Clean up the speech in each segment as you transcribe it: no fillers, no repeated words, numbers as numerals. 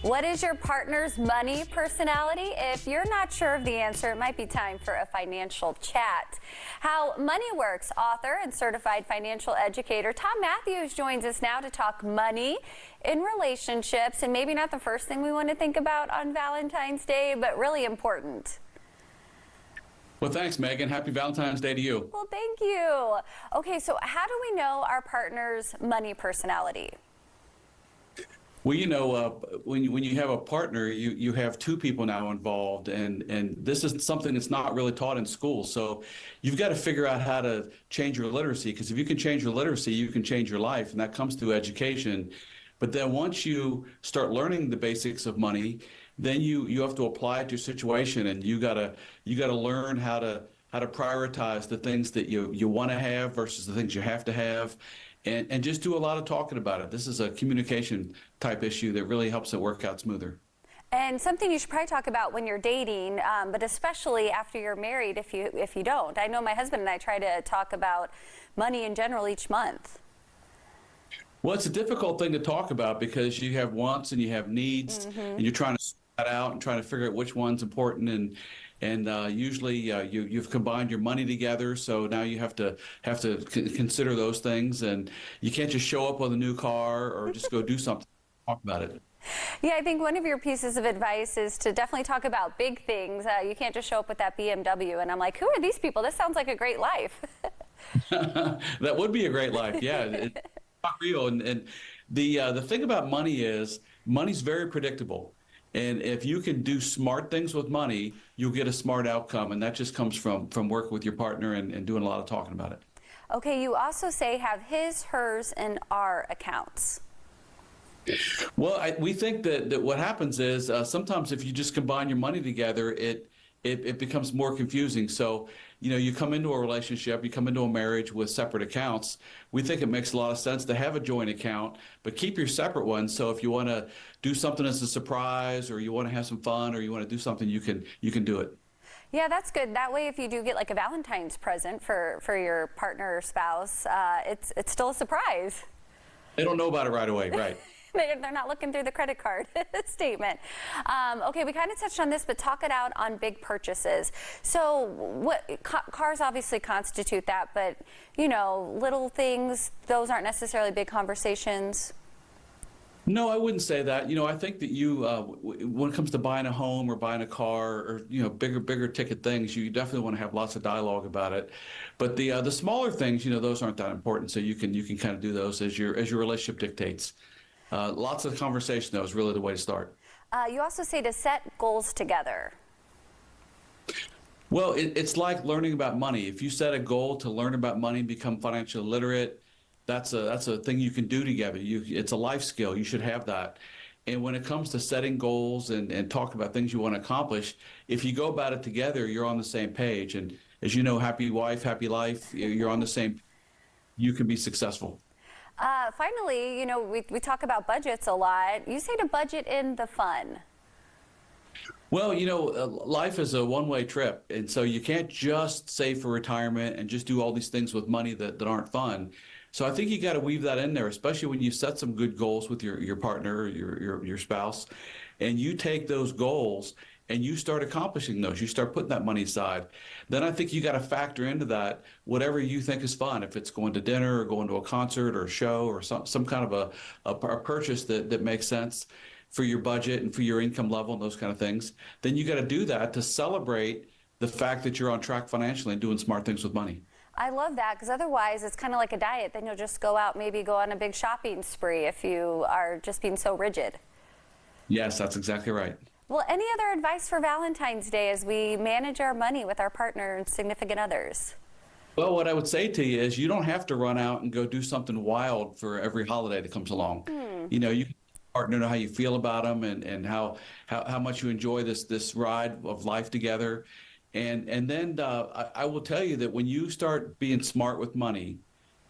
What is your partner's money personality? If you're not sure of the answer, it might be time for a financial chat. How money works, author and certified financial educator Tom Mathews joins us now to talk money in relationships, and maybe not the first thing we want to think about on Valentine's Day, but really important. Well, thanks, Megan. Happy Valentine's Day to you. Well, thank you. Okay, so how do we know our partner's money personality? Well, when you have a partner, you have two people now involved, and this is something that's not really taught in school. So you've got to figure out how to change your literacy, because if you can change your literacy, you can change your life, and that comes through education. But then once you start learning the basics of money, then you have to apply it to your situation, and you gotta learn how to prioritize the things that you want to have versus the things you have to have. And just do a lot of talking about it. This is a communication type issue that really helps it work out smoother. And something you should probably talk about when you're dating, but especially after you're married if you don't. I know my husband and I try to talk about money in general each month. Well, it's a difficult thing to talk about because you have wants and you have needs, and you're trying to sort that out and trying to figure out which one's important. And usually you've combined your money together, so now you have to consider those things, and you can't just show up with a new car or just go do something. Talk about it. Yeah, I think one of your pieces of advice is to definitely talk about big things. You can't just show up with that BMW, and I'm like, who are these people? This sounds like a great life. That would be a great life, yeah. It's not real, and the thing about money is money's very predictable. And if you can do smart things with money, you'll get a smart outcome. And that just comes from working with your partner and doing a lot of talking about it. Okay, you also say have his, hers, and our accounts. Well, we think that what happens is sometimes if you just combine your money together, it becomes more confusing. So, you come into a relationship, you come into a marriage with separate accounts. We think it makes a lot of sense to have a joint account, but keep your separate ones. So if you want to do something as a surprise, or you want to have some fun, or you want to do something, you can do it. Yeah, that's good. That way, if you do get like a Valentine's present for your partner or spouse, it's still a surprise. They don't know about it right away, right? They're not looking through the credit card statement. Okay, we kind of touched on this, but talk it out on big purchases. So cars obviously constitute that, but, little things, those aren't necessarily big conversations. No, I wouldn't say that. I think that when it comes to buying a home or buying a car or, bigger ticket things, you definitely want to have lots of dialogue about it. But the smaller things, those aren't that important. So you can kind of do those as your relationship dictates. Lots of conversation, though, is really the way to start. You also say to set goals together. Well, it's like learning about money. If you set a goal to learn about money and become financially literate, that's a thing you can do together. It's a life skill. You should have that. And when it comes to setting goals and talking about things you want to accomplish, if you go about it together, you're on the same page. And as you know, happy wife, happy life, you're on the same, you can be successful. Finally, we talk about budgets a lot. You say to budget in the fun. Well, life is a one-way trip, and so you can't just save for retirement and just do all these things with money that aren't fun. So I think you got to weave that in there, especially when you set some good goals with your partner or your spouse, and you take those goals and you start accomplishing those. You start putting that money aside. Then I think you got to factor into that whatever you think is fun. If it's going to dinner or going to a concert or a show or some kind of a purchase that makes sense for your budget and for your income level and those kind of things, then you got to do that to celebrate the fact that you're on track financially and doing smart things with money. I love that, because otherwise it's kind of like a diet. Then you'll just go out, maybe go on a big shopping spree if you are just being so rigid. Yes, that's exactly right. Well, any other advice for Valentine's Day as we manage our money with our partner and significant others? Well, what I would say to you is you don't have to run out and go do something wild for every holiday that comes along. You can partner know how you feel about them and how much you enjoy this ride of life together. And then I will tell you that when you start being smart with money,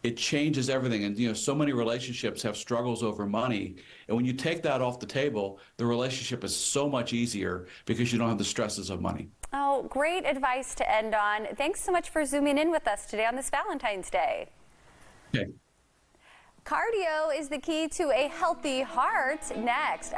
it changes everything. And, so many relationships have struggles over money. And when you take that off the table, the relationship is so much easier because you don't have the stresses of money. Oh, great advice to end on. Thanks so much for zooming in with us today on this Valentine's Day. Okay. Cardio is the key to a healthy heart. Next.